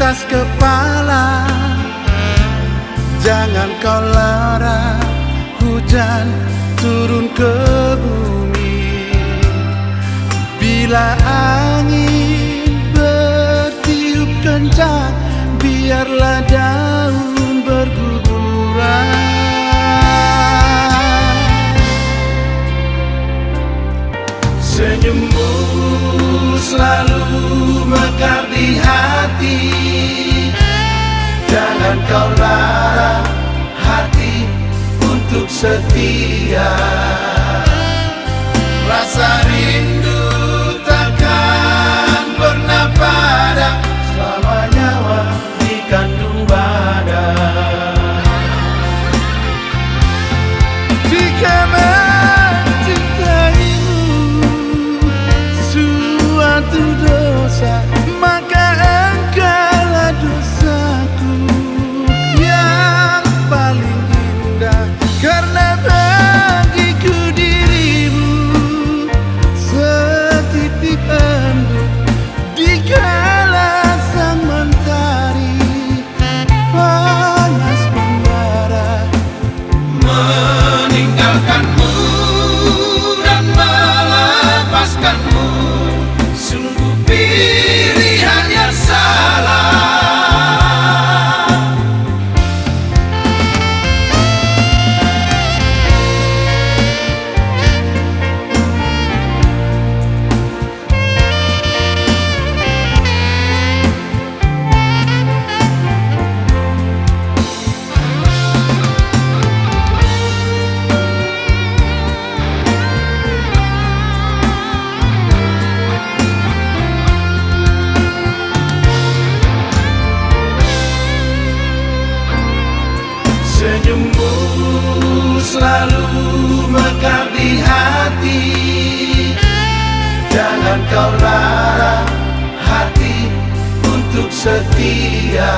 atas kepala. Jangan kau lara hujan turun ke bumi. Bila angin bertiup kencang, biarlah daun berguguran. Senyummu selalu mekar di hati. Jangan kau larang hati untuk setia. Rasa rindu takkan pernah padam selama nyawa dikandung badan. Jika mencintaimu suatu dosa, maka engkaulah dosaku yang paling indah. Karena bagiku dirimu setitik embun di kala sang mentari panas membara. Meninggalkanmu dan melepaskanmu sungguh pilihan yang salah. Senyummu selalu mekar di hati. Jangan kau larang hati untuk setia.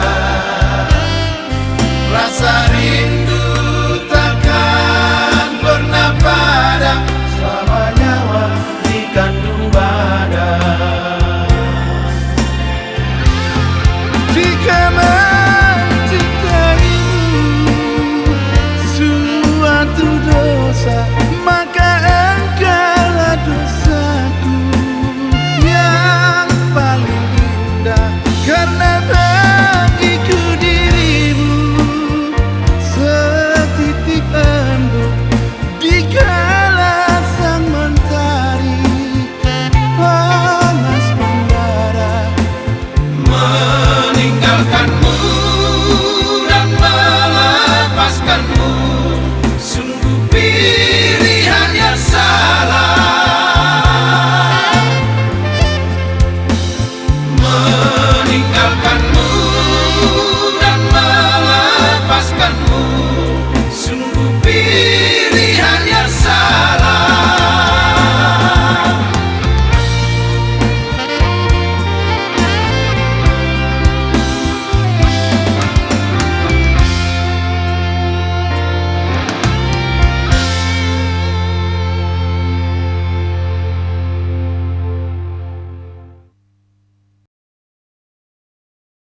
Rasa rindu